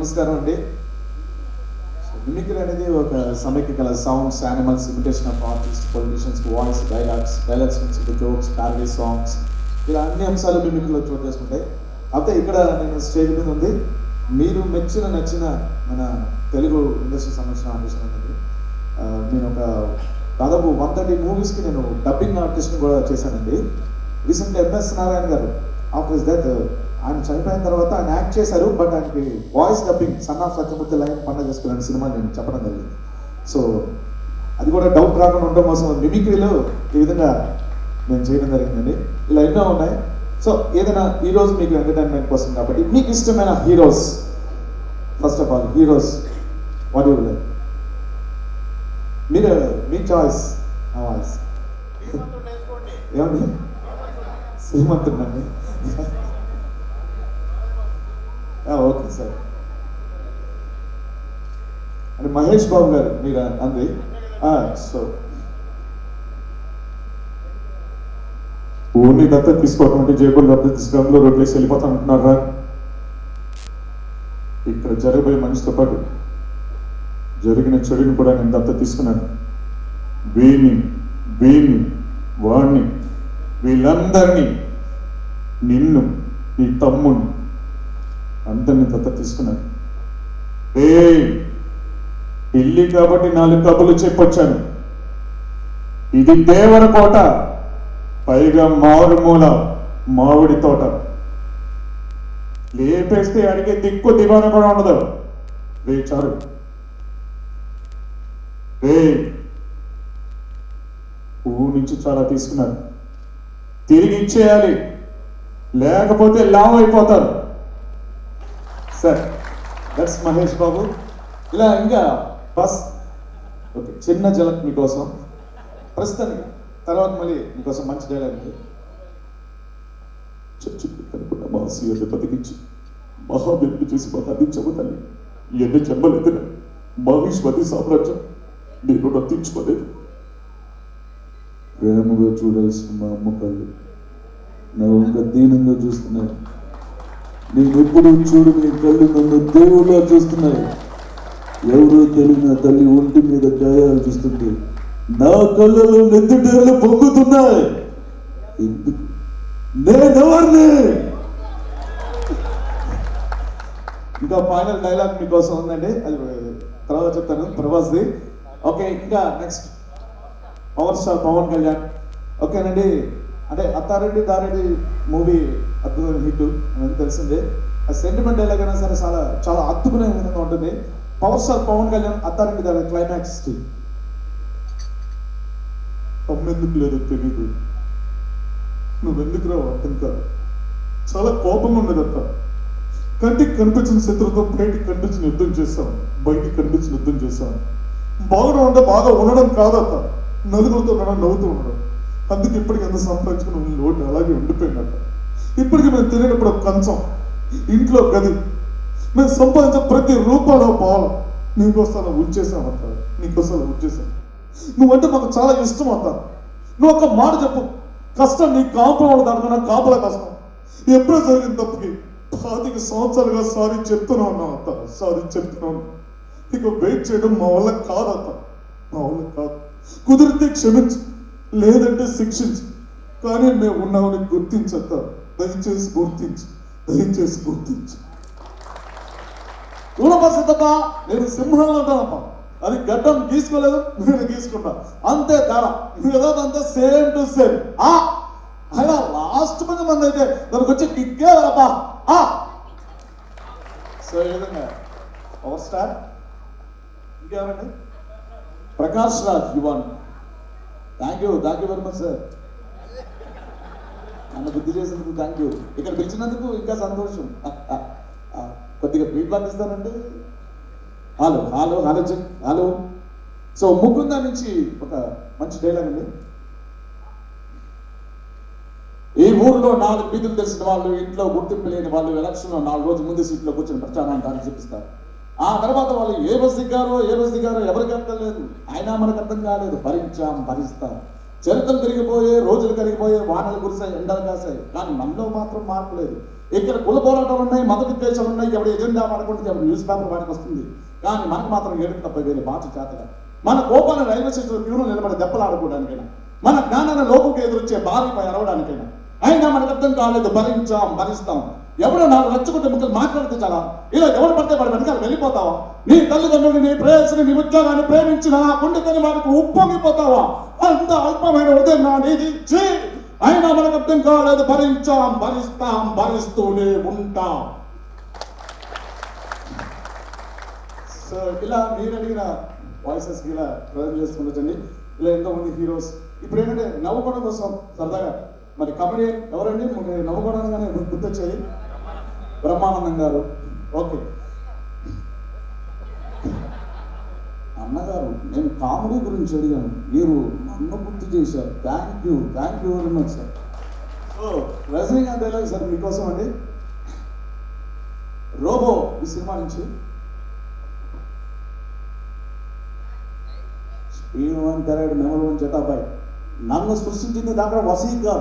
నమస్కారం అండి. మిమిక్రీ అనేది ఒక సమైక్య కళ. Sounds, animals, imitation of artist, politicians voice, dialogues నుంచి జోక్స్, ప్యారడీ సాంగ్స్, ఇలా అన్ని అంశాలు మిమిక్రీలో చోటు చేసుకుంటాయి. అయితే ఇక్కడ నేను స్టేజ్ మీద ఉంది, మీరు నచ్చిన మన తెలుగు ఇండస్ట్రీకి సంబంధించిన ఆర్టిస్ట్ అనేది నేను ఒక దాదాపు 130 మూవీస్కి నేను డబ్బింగ్ ఆర్టిస్ట్ని కూడా చేశానండి. రీసెంట్గా ఎంఎస్ నారాయణ గారు ఆఫ్టర్ హిస్ డెత్, ఆయన చనిపోయిన తర్వాత ఆయన యాక్ట్ చేశారు, బట్ ఆయనకి voice dubbing son of Satyamurthy line పండుగ చేసుకున్న సినిమా నేను చెప్పడం జరిగింది. సో అది కూడా డౌట్ రాకుండా ఉండడం కోసం మిమిక్రీలో ఈ విధంగా నేను చేయడం జరిగిందండి. ఇలా ఎన్నో ఉన్నాయి. సో ఏదైనా ఈరోజు మీకు ఎంటర్టైన్మెంట్ కోసం కాబట్టి మీకు ఇష్టమైన heroes, first of all heroes what you like, మీరు మీ చాయిస్. వాయిస్ ఏమండి? శ్రీమంతుడండి. Okay sir. అంటే మహేష్ బాబు గారు మీరు అంది. సో ఓన్లీ దత్తత తీసుకోవటం అంటే జేబులు దత్తత తీసుకోవడంలో రోడ్లేసి వెళ్ళిపోతాను అంటున్నారా? ఇక్కడ జరగబోయే మనిషితో పాటు జరిగిన చెడుని కూడా నేను దత్తత తీసుకున్నాను. వీణ్ణి వాణ్ణి వీళ్ళందరినీ, నిన్ను, నీ తమ్ముడిని అందరినీ దత్తత తీసుకున్నాను. పిల్లి కాబట్టి 4 కబులు చెప్పొచ్చాను. ఇది దేవరకోట, పైగా మారుమూల మామిడి తోట. లేపేస్తే అడిగే దిక్కు దివాన కూడా ఉండదు. చారు పువ్వు నుంచి చాలా తీసుకున్నారు, తిరిగి ఇచ్చేయాలి, లేకపోతే లావ్ అయిపోతారు. Sir that's Mahesh Babu. ఇలా ఇంకా బస్ ఓకే, చిన్న జలక్ మీకోసం ప్రస్తుతానికి, తర్వాత మళ్ళీ మీకోసం మంచి డైలాగ్ ఉంది. చర్చి కనుకున్న మా సీఎల్ని బతికించి మహావ్యక్తి చేసి మహాదించవు తల్లి. ఎన్ని చెమ్మలెత్తిన మహిష్మతి సామ్రాజ్యం నేను నర్తించుకోలేదు. ప్రేమగా చూడాల్సిన మా అమ్మ కళ్ళు నా ఇంకా దీనంగా చూస్తున్నాయి. నేను ఎప్పుడు చూడు నీ కళ్ళు నన్ను దేవుళ్ళ చూస్తున్నాయి. ఎవరో తెలియని తల్లి ఒంటి మీద గాయాలు చూస్తుంటే నా కళ్ళలో నెత్తుటేళ్ళు పొంగుతున్నాయి. నేనెవరిని? ఇంకా ఫైనల్ డైలాగ్ మీకోసం ఉందండి, అది తర్వాత చెప్తాను, ప్రభాస్ది. ఓకే, ఇంకా next power star Pawan Kalyan. ఓకేనండి, అంటే అత్తారెడ్డి దారెడ్డి మూవీ అద్భుతమైన హిట్ అని తెలిసిందే. ఆ సెంటిమెంట్ ఎలాగైనా సరే చాలా చాలా అద్భుతమైన విధంగా ఉంటుంది. Power star Pawan Kalyan అత్తారెడ్డి దారెడ్డి climax అమ్మెందుకు లేదో తెలీదు, నువ్వెందుకు రావు అర్థం కాదు, చాలా కోపంగా ఉండేదత్త. కంటికి కనిపించిన శత్రువుతో బయటికి కనిపించిన యుద్ధం చేస్తాం, బయటికి కనిపించిన యుద్ధం చేస్తాం. బాగా ఉంటే బాగా ఉండడం కాదత్త, నలుగురితో నవ్వుతూ ఉండడం. అందుకే ఇప్పటికి ఎంత సంపాదించుకుని లోటు అలాగే ఉండిపోయిందట. ఇప్పటికీ మేము తినేటప్పుడు కంచం, ఇంట్లో గది, మేము సంపాదించే ప్రతి రూపాయలో పోవాలి నీకోసం ఉంచేసామంట, నీకోసం ఉంచేసాం. నువ్వంటే మాకు చాలా ఇష్టం అంట. నువ్వు ఒక మాట చెప్పు, కష్టం నీ కాంపౌండ్ దానికన్నా కాపలా కష్టం. ఎప్పుడో జరిగిన తప్పుకి 25 సంవత్సరాలుగా సారీ చెప్తూనే ఉన్నాం అంత, సారీ చెప్తున్నాను. ఇక వెయిట్ చేయడం మా వల్ల కాదంత, మా వల్ల కాదు. కుదిరితే క్షమించు, లేదంటే శిక్షించు, కానీ మేము ఉన్నామని గుర్తించత్త. దయచేసి గుర్తించు. ఊడపసతప్ప, నేను సింహంలో ఉంటానప్ప. అది గడ్డం గీసుకోలేదు, నేను గీసుకున్నా, అంతే తేడా. మిగతాదంతా సేమ్ టు సేమ్. అయినా లాస్ట్ మంది అయితే దానికి వచ్చి కిక్కే వరబ్బా. సో ఈ విధంగా పవర్ స్టార్. ఇంకెవరండి? Prakash Raj, Yuvan. Thank you very much sir, నన్ను బుద్ధి చేసినందుకు థ్యాంక్ యూ. ఇక్కడ పిలిచినందుకు ఇంకా సంతోషం. కొద్దిగా ఫీడ్బ్యాక్ ఇస్తానండి. హలో. సో ముకుంద నుంచి ఒక మంచి డైలాగ్ అండి. ఈ ఊర్లో 4 బీదులు తెలిసిన వాళ్ళు, ఇంట్లో గుర్తింపు లేని వాళ్ళు ఎలక్షన్లో 4 రోజుల ముందు సీట్లో కూర్చొని ప్రచారాన్ని చూపిస్తారు. ఆ తర్వాత వాళ్ళు ఏ బస్ దిగారో ఎవరికి అర్థం లేదు, అయినా మనకు అర్థం కాలేదు. భరిస్తాం. చరిత్రలు తిరిగిపోయే, రోజులు కరిగిపోయే, వానలు కురిసాయి, ఎండలు కాసాయి, కానీ మనలో మాత్రం మార్పు లేదు. ఇక్కడ కుల పోరాటాలు ఉన్నాయి, మత విద్వేషాలు ఉన్నాయి, ఎవరి ఎజెండా వాడుకుంటుంది, ఎవరి న్యూస్ పేపర్ వాడికి వస్తుంది. కానీ మనకు మాత్రం ఏడుపు తప్ప వేరే మాట చేతగా. మన కోపాన్ని రైల్వే స్టేషన్ క్యూలో నిలబడి దెబ్బలాడుకోవడానికైనా, మన జ్ఞానాన్ని లోకంకి ఎదురొచ్చే భార్యపై అరవడానికైనా అయినా మనకు అర్థం కాలేదు, భరిస్తాం. ఎవడో నాకు నచ్చుకుంటే ముక్కలు మాట్లాడితే చాలా, ఇలా ఎవడు పడితే వాడి వెనకాల వెళ్ళిపోతావా? నీ తల్లిదండ్రులు, నీ ప్రేయస్సుని, నీ ఉద్యోగాన్ని ప్రేమించిన గుండెతోని వాడికి ఉప్పొంగిపోతావా? అంత అల్పమైన హృదయం నా నీది. అయినా మనకు అర్థం కాలేదు, భరిస్తాం, భరిస్తూనే ఉంటాం. సో ఇలా మీరు అడిగిన వాయిసెస్ ఇలా ప్రజెంట్ చేసుకుంటుందండి. ఇలా ఎంతో మంది హీరోస్ ఇప్పుడు ఏంటంటే నవ్వుకోవడం కోసం సరదాగా మరి కమెడియన్ ఎవరండి నవ్వుకోవడానికనే గుర్తొచ్చేది? బ్రహ్మానందం గారు. ఓకే అన్నగారు, నేను కామెడీ గురించి అడిగాను, మీరు నన్ను గుర్తు చేశారు. Thank you very much sir. So Rajinikanth dialogue sir మీకోసం అండి. రోబో ఈ సినిమా నుంచి నెంబర్ 1 జటాబాయ్. నన్ను సృష్టించింది దాకా వసీగా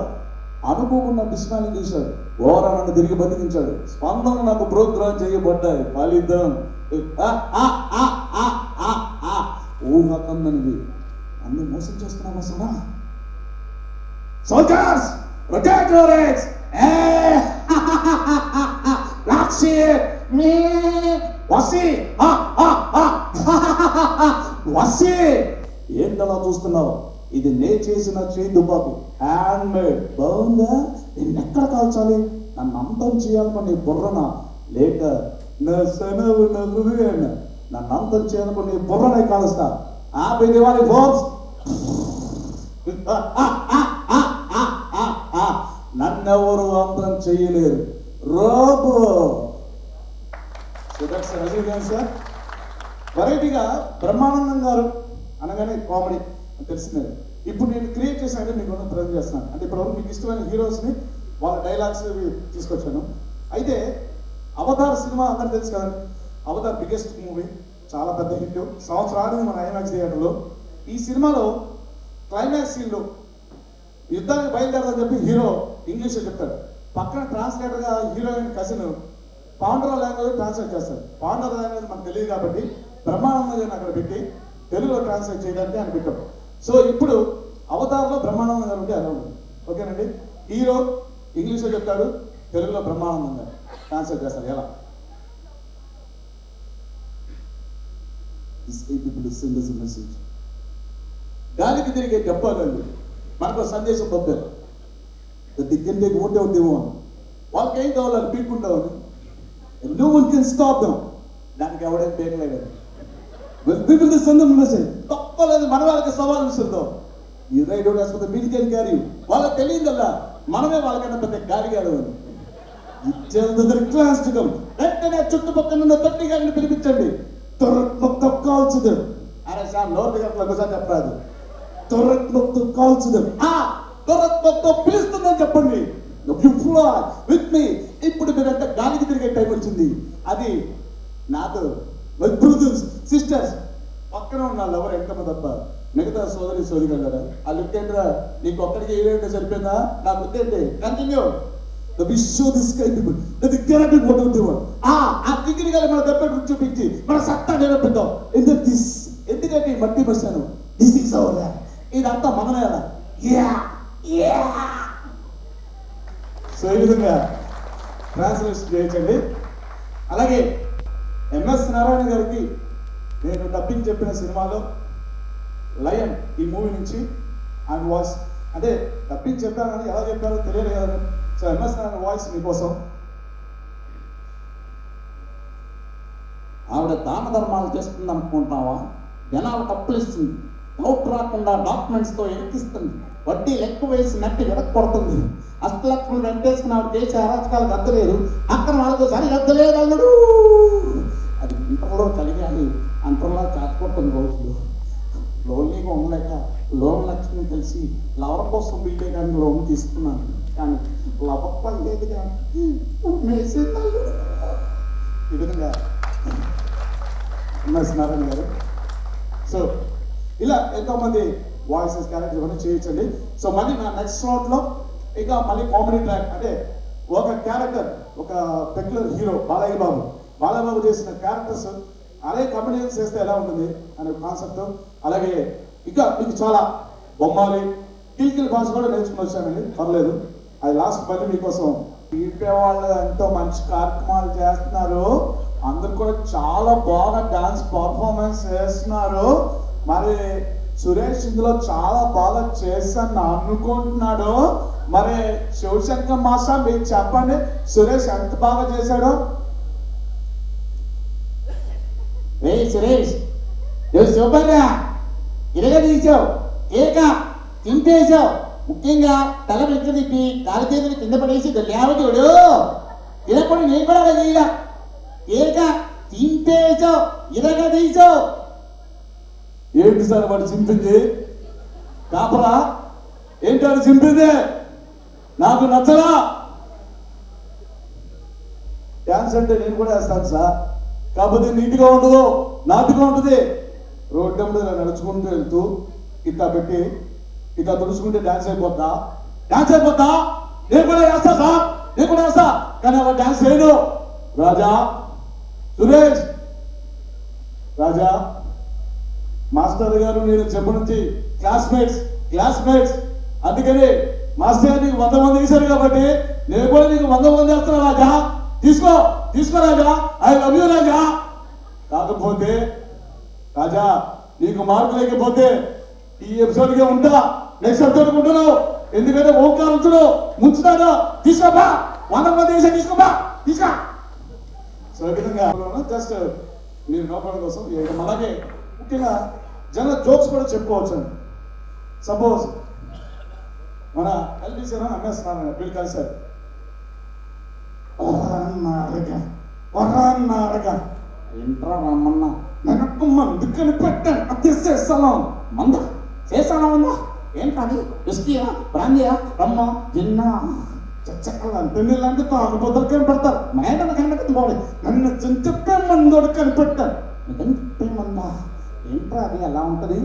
అనుకోకుండా బిస్మాని చేశాడు. ఓరా నన్ను తిరిగి బతికించాడు. స్పందన నాకు ప్రోగ్రామ్ చేయబడ్డాయి. ఫలితం ఊహకందనివి అన్ని మోసం చేస్తున్నావా Sana? Soldiers rotate your heads. రాక్షి మీ వసి ఏంటలా చూస్తున్నావు? ఇది నే చేసిన చేయి దుబాకు, హ్యాండ్ మేడ్. బాగుందా? నిన్ను ఎక్కడ కాల్చాలి? నన్ను అంతం చేయాలనుకుని బుర్రన, లేక నా సనవు నా హృదయాన్ని నన్ను అంతం చేయాలనుకుని బుర్రనే కాలుస్తా. హ్యాపీ దివాళీ ఫోర్స్. నన్నెవరు అంతం చేయలేరు. రోబో. రజనీకాంత్ సార్ వెరైటీగా బ్రహ్మానందం గారు అనగానే కామెడీ తెలిసిందే. ఇప్పుడు నేను క్రియేట్ చేశానంటే మీకు ప్రజెంట్ చేస్తున్నాను. అంటే ఇప్పటివరకు మీకు ఇష్టమైన హీరోస్ని వాళ్ళ డైలాగ్స్ తీసుకొచ్చాను. అయితే అవతార్ సినిమా అందరూ తెలుసు కదండి. అవతార్ బిగ్గెస్ట్ మూవీ, చాలా పెద్ద హిట్, సంవత్సరాలు మన ఐమాక్స్ థియేటర్లో. ఈ సినిమాలో క్లైమాక్స్ సీన్లో యుద్ధానికి బయలుదేరదని చెప్పి హీరో ఇంగ్లీష్లో చెప్తాడు. పక్కన ట్రాన్స్లేటర్గా హీరోయిన్ కజిన్ పాండవ లాంగ్వేజ్ ట్రాన్స్లేట్ చేస్తారు. పాండవ లాంగ్వేజ్ మనకు తెలియదు కాబట్టి బ్రహ్మానందం గారిని అక్కడ పెట్టి తెలుగులో ట్రాన్స్లేట్ చేయడానికి ఆయన పెట్టాం. సో ఇప్పుడు అవతార్లో బ్రహ్మానందం గారు ఉంటే అలా ఉంది. ఓకేనండి. హీరో ఇంగ్లీష్లో చెప్తాడు, తెలుగులో బ్రహ్మానందం గారు ట్రాన్స్లేట్ చేస్తారు. ఎలా? మెసేజ్ గాలికి తిరిగే దెబ్బలు మనకు సందేశం పంపారు. దిగ్గంటే ఉంటే ఉందేమో అని వాళ్ళకి ఏం కావాలని పీక్కుంటామని. No one can stop them. దానికి ఎవడేం పేర్లేదు. People will send them a message. తప్పలేదు, మన వాళ్ళకి సవాల్ విసురుతాం. ఈ రైడ్ వేసుకుంటే వీల్ కెన్ క్యారీ యూ. వాళ్ళకి తెలియదల్లా మనమే వాళ్ళకన్నా పెద్ద గాలిగాడు అని. ఇచ్చేందుకు క్లాస్టికం వెంటనే చుట్టుపక్కల ఉన్న 30 గారిని పిలిపించండి. తొర్రక్తో కాల్చుదాం. అరే సార్ నోరు గంటల ఒకసారి చెప్పరాదు. తొర్రక్తో కాల్చుదాం. తొర్రక్తో పిలుస్తుందని చెప్పండి. With me. ఇప్పుడు మీరంటే గాలికి తిరిగే టైం వచ్చింది. అది నాకు బ్రదర్స్ సిస్టర్స్ పక్కన ఉన్న ఎవరు ఎంతమ తప్ప మిగతా సోదరి కదా. ఆ లుక్ ఏంట్రా, నీకు ఒక్కడికి ఏడంటే సరిపోయిందా? నాకు వద్దంటే కంటిన్యూ. ఆ దిగిరి గల మన దెబ్బ చూపించి మన సత్తా నిరూపిద్దాం. ఎందుకంటే మట్టి బస్సాను. This is our land. ఇదంతా మనమేలా. సో ఈ విధంగా ట్రాన్స్లేషన్ చేయించండి. అలాగే ఎంఎస్ నారాయణ గారికి నేను డబ్బింగ్ చెప్పిన సినిమాలో లయన్ ఈ మూవీ నుంచి ఆయన వాయిస్, అంటే డబ్బింగ్ చెప్పానని ఎలా చెప్పారో తెలియదు కదా. సో ఎంఎస్ నారాయణ వాయిస్ మీకోసం. ఆవిడ దాన ధర్మాలు చేస్తుంది అనుకుంటున్నావా? జనాలకు అప్పులు ఇస్తుంది, డౌట్ రాకుండా డాక్యుమెంట్స్తో ఎక్కిస్తుంది, వడ్డీ లెక్క వేసి నట్టి వెనక్కొడుతుంది. అష్టలక్ష్ములు వెంటేసుకుని ఆవిడ చేసే అరాచకాలకు అద్దలేదు. అక్కడ వాళ్ళకు సరిహద్దులేదు అల్లుడు. అది ఇంటర్లో కలిగాలి, అంటర్లో కాకపోతుంది రోజులు. లోన్లీగా ఉండలేక లోన్ లక్ష్మి కలిసి లవర్ కోసం బిల్డే కానీ లోన్ తీసుకున్నాను. కానీ లవర్ పని లేదు కానీ ఈ విధంగా ఎంఎస్ నారాయణ గారు. సో ఇలా ఎంతోమంది వాయిసెస్ క్యారెక్టర్ ఇవన్నీ చేయించండి. సో మళ్ళీ నా నెక్స్ట్ స్లాట్లో ఇక మళ్ళీ కామెడీ ట్రాక్, అంటే ఒక క్యారెక్టర్ ఒక పెక్యులర్ హీరో బాలయ్య బాబు చేసిన క్యారెక్టర్స్ అదే కమెడియన్స్ చేస్తే ఎలా ఉంటుంది అనే కాన్సెప్ట్. అలాగే ఇంకా మీకు చాలా బొమ్మాలి కిల్కిల్ భాష కూడా నేర్చుకుని వచ్చానండి, పర్లేదు. అది లాస్ట్ మళ్ళీ మీకోసం తీపే వాళ్ళు ఎంతో మంచి కార్యక్రమాలు చేస్తున్నారు, అందరు కూడా చాలా బాగా డాన్స్ పర్ఫార్మెన్స్ చేస్తున్నారు. మరి సురేష్ ఇందులో చాలా బాగా చేస్తాను అనుకుంటున్నాడు. మరి శివశంకర్ మాస్టర్ మీకు చెప్పండి, సురేష్ ఎంత బాగా చేశాడో. సురేష్ సూపర్ రా, ఇరగా తీసావు, ఏక తింపేశావు. ముఖ్యంగా తల వెంట తిప్పి కాలు చేతులు కింద పడేసి లేవతోడు ఇలా కూడా నేను కూడా అలా చేయగా ఏక తింపేశావు, ఇరగా తీసావు. ఏంటి సార్ వాడు చింపింది? కాపరా ఏంటి వాడు చింపింది? నాకు నచ్చలా. డ్యాన్స్ అంటే నేను కూడా వేస్తాను సార్, కాకపోతే నీట్గా ఉండదు, నాటుగా ఉంటుంది. రోడ్డు మీద నడుచుకుంటూ వెళ్తూ ఇట్లా పెట్టి ఇట్లా తుడుచుకుంటే డ్యాన్స్ అయిపోద్దా? నేను కూడా వేస్తా సార్, నేను కూడా వేస్తా, కానీ అలా డ్యాన్స్ చేయను. రాజా, సురేష్, రాజా మాస్టర్ గారు నేను చెప్పనుంచి క్లాస్మేట్స్ అందుకని మాస్టర్ నీకు 100 మంది వేశారు కాబట్టి నేను కూడా నీకు 100 మంది వేస్తున్నా. రాజా తీసుకో రాజా, ఐ లవ్ యూ రాజా. కాకపోతే రాజా నీకు మార్కు లేకపోతే ఈ ఎపిసోడ్గా ఉంటా, నెక్స్ట్ ఎపిసోడ్కి ఉంటున్నావు. ఎందుకంటే ఓంకారంతుడు ముంచుతాడు. తీసుకోబా, 100 మంది వేసా, తీసుకో. సో ఈ విధంగా జస్ట్ మీరు నోపడం కోసం అలాగే ముఖ్యంగా జనరల్ జోక్స్ కూడా చెప్పుకోవచ్చు. సపోజ్ మన ఎల్బీసీ అమ్మేస్తున్నాను, వీళ్ళు కలిసారు. ఇంట్రా రమ్మన్నా వెనక్కు మందు కనిపెట్టాను, అది చేస్తాను మంద చేస్తాను ఉందా ఏంటది? విస్కీయా, బ్రాందియా, రమ్మ, జిన్నా, చచ్చక్కలంటే నీళ్ళంటే తాగుబోతులు కనిపెడతారు. మేడం కనిపెట్టింది నన్ను చెప్పే మందోడు కనిపెట్టాను. చెప్పే మందా ఏంట్రా అది ఎలా ఉంటుంది?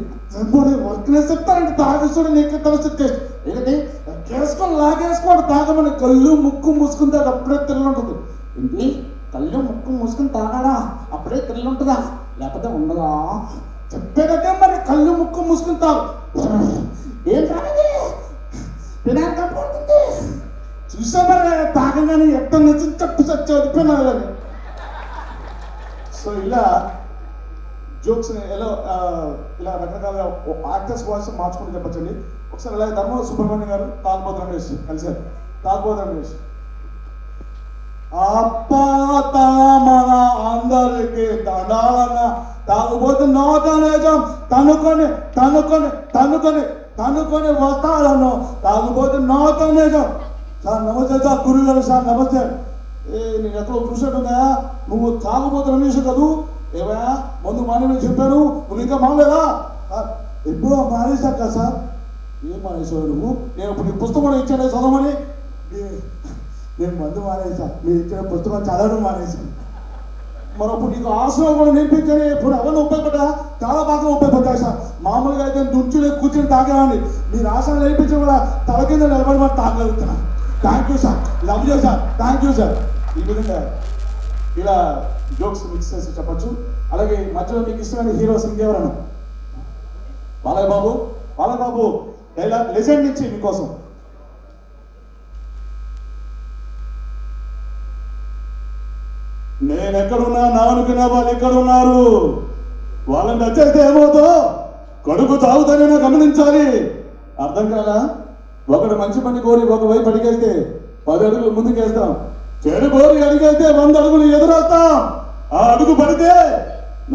వర్క్ చెప్తారంటే తాగేసుడు నీకు తెలిసి ఏంటి కేసుకొని లాగేసుకోండి తాగమని. కళ్ళు ముక్కు మూసుకుని తాగ అప్పుడే తెల్లుంటుంది. ఏంటి కళ్ళు ముక్కు మూసుకుని తాగాడా అప్పుడే తెల్లుంటుందా లేకపోతే ఉండదా? చెప్పేదటే మరి కళ్ళు ముక్కు మూసుకుని తాగు. ఏం తాగది పినాకంటుంది చూసా మరి తాగగానే ఎక్కడ నుంచి చెప్పు సచ్చి వదిలిపోయినాలని. సో ఇలా జోక్స్ ఎలా ఇలా రకరకాల యాక్టర్స్ వాయిస్ మార్చుకుంటూ చెప్పచ్చండి. ఒకసారి అలాగే ధర్మ సుబ్రహ్మణ్యం గారు తాగుబోతు రమేష్ కలిశారు. తాగుబోతు రమేష్ మన అందరికి దండాలన్న తాగుబోతు నోటనేజం తనుకొని వస్తాలను తాగుబోతు నోటనేజం. సార్ నమస్తే సార్, గురువు గారు సార్ నమస్తే. నేను ఎక్కడో చూసేట్టుగా నువ్వు తాగుబోతు రమేష్ కదూ, ఏమయ్యా మందు మానేమని చెప్పాను, నువ్వు ఇంకా మానేదా? ఎప్పుడో మానేశాక కదా సార్. ఏం మానేసావు నువ్వు? నేను ఇప్పుడు నీ పుస్తకం ఇచ్చాను చదవమని. నేను మందు మానేసా, మీరు ఇచ్చిన పుస్తకం చదవడం మానేశాను. మరప్పుడు నీకు ఆశ్రమం కూడా నేర్పించాను. ఇప్పుడు ఎవరిని ఉపయోగపడ్డా? చాలా బాగా ఉపయోగపడ్డాయి సార్. మామూలుగా అయితే నుంచుని కూర్చొని తాగేవాడిని, మీరు ఆశ్రమం నేర్పించడం కూడా తల కింద నిలబడి మనం తాగలుగుతున్నాను. Thank you sir, love you sir, thank you sir. ఈ విధంగా ఇలా జోక్స్ మిక్స్ చేసి చెప్పచ్చు. అలాగే మధ్యలో మీకు ఇష్టమైన హీరోస్ ఇంకెవరన్నా? బాలయ్య బాబు డైలాగ్ లెజెండ్ నుంచి మీకోసం. నేను ఎక్కడున్నా నా అనుకున్న వాళ్ళు ఎక్కడున్నారు, వాళ్ళని నచ్చేస్తే ఏమవుతో కడుపు తాగుతానైనా గమనించాలి. అర్థం కాదా? ఒకడు మంచి పని కోరి ఒకవైపు అడిగేస్తే 10 అడుగులు ముందుకేస్తాం, చెడు కోరి అడిగేస్తే 100 అడుగులు ఎదురేస్తాం. ఆ అడుగు పడితే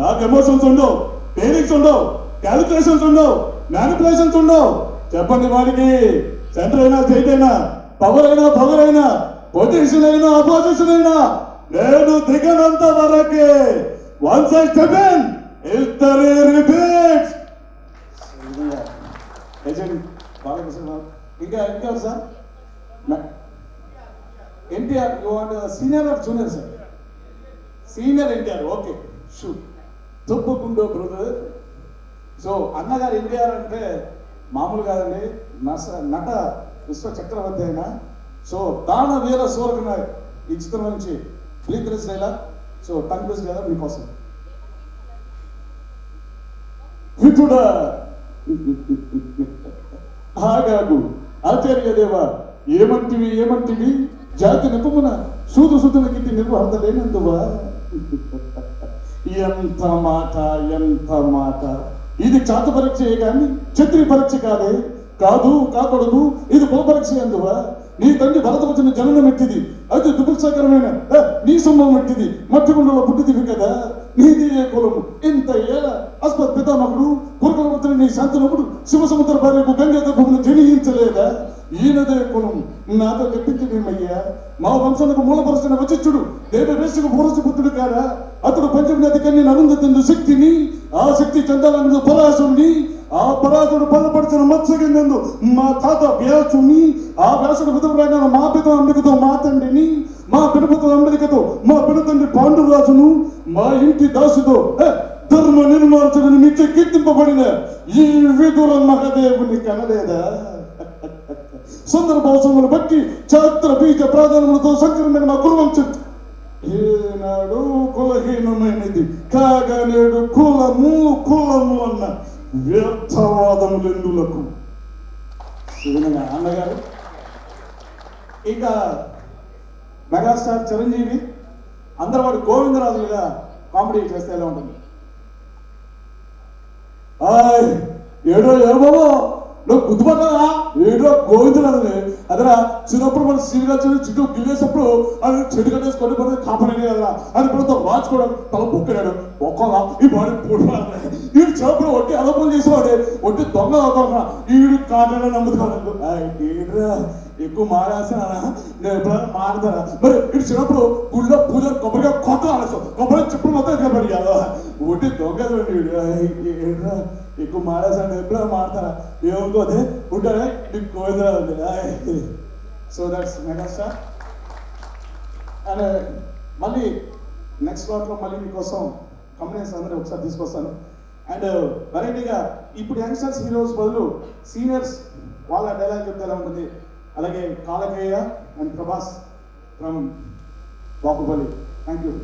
నాకు ఎమోషన్స్ ఉండవు, ఫీలింగ్స్ ఉండవు, క్యాలిక్యులేషన్స్ ఉండవు, మ్యానిపులేషన్స్ ఉండవు. చెప్పండి వాడికి సెంటర్ అయినా స్టేట్ అయినా పవర్ అయినా పొజిషన్ అయినా అపోజిషన్ అయినా నేను దిగనంత వరకే. Once I step in history repeats. Legend Balakrishna. ఇంకా sir NTR. You want senior or junior sir? Senior NTR. Okay shoot. తొప్పుకుండో బ్రదర్. సో అన్నగారు ఎన్టీఆర్ అంటే మామూలు కాదండి, నట విశ్వ చక్రవర్తి అయినా. సో దాన వీర సూరకనాయక్ ఈ చిత్రం నుంచి breathless dialogue, so tongue twist dialogue మీకోసం. విధుడా ఆగాగు ఆచార్యదేవా, ఏమంటివి జాతి నిపుమున సూదుల గిట్టి నిర్వహణలేనందువా. ఎంత మాట, ఇది చాత పరీక్షయే కానీ క్షత్రియ పరీక్ష కాకూడదు, ఇది కుల పరీక్ష అందువా. నీ తండ్రి భరతవచన జననం ఎట్టిది, అది దుపుత్సాకరమైన నీ సొమ్మం ఎట్టిది, మట్టిగుండలో పుట్టిదివి కదా. నీది ఏ కులము, ఇంత ఏళ అస్మత్ పితామహుడు కురుకులపుత్రి నీ శాంతనముడు శివసముద్ర భార్యకు గంగా గర్భమును జనించలేదా. ఈయనదే కులం నాతో చెప్పించమయ్యా. మా వంశానికి మూలపరుచిన వచిష్ఠుడు దేవవేశకు పూర్వపుత్రుడు కాదా. అతడు పంచమనది కన్ని నరుందతిందు శక్తిని, ఆ శక్తి చందాలను పరాశుని, ఆ పరాశుడు పల్లపడిచిన మత్స్యగంధందు మా తాత వ్యాసుని, ఆ వ్యాసుడు విధుడైన మా పిత అంబికతో మా తండ్రిని, మా పినపతో అంబికతో మా పినతండ్రి పాండురాజును, మా ఇంటి దాసుతో ధర్మ నిర్మార్చుడిని మించి కీర్తింపబడిన ఈ విదుర మహాదేవుని కనలేదా. సందర్భావసరములు బట్టి చాత్ర బీజ ప్రాధాన్యములతో సంకరమైన మా కులవంశం ఏనాడు కులహీనమైనది కాగా నేడు కులము అన్న వ్యర్థవాదములెందులకు. అన్నగారు ఇంకా మెగాస్టార్ చిరంజీవి అందరూ వాడు గోవిందరాజులుగా కామెడీ చేస్తే ఎలా ఉంటుంది. ఏడో బాబు నువ్వు గుర్తుపడ్డా, ఏడో గోవిందరాజులే అదరా. చిన్నప్పుడు మన సీనిగా చుట్టూ గిల్లేసినప్పుడు అది చెడు కట్టేసుకొని పడితే కాపడనే కదరా అని పడితే రాచుకోవడం తల బొక్కడాడు ఒక్కగా ఈ బాడీ పూడాలి. వీడు చిన్నప్పుడు ఒట్టి అదపం చేసేవాడే, ఒట్టి దొంగ అవుతా వీడు కాటనే నమ్ముతున్నాడు. ఏడ్రా ఎక్కువ మారాల్సిన నేను ఎప్పుడైనా మారుతారా. మరి వీడు చిన్నప్పుడు గుళ్ళో పూజలు కొబ్బరిగా కొత్త ఆడేస్తాం, కొబ్బరి చెప్పుడు మొత్తం కనబడి కదా ఒట్టి దొంగ వీడు. ఏడ్రా ఎక్కువ మారాల్సిన ఎప్పుడైనా మారుతారా ఏమనుకోతే ఉంటాడే నీకు Govindaraju. So that's megastar. And మళ్ళీ నెక్స్ట్ స్లాట్లో మళ్ళీ మీకోసం కంపెనీస్ అందరూ ఒకసారి తీసుకొస్తాను. అండ్ వెరైటీగా ఇప్పుడు యంగ్స్టర్స్ హీరోస్ బదులు సీనియర్స్ వాళ్ళ డైలాగ్ చెప్తే ఎలా ఉంటుంది. అలాగే Kalakeya and Prabhas from Baahubali. Thank you.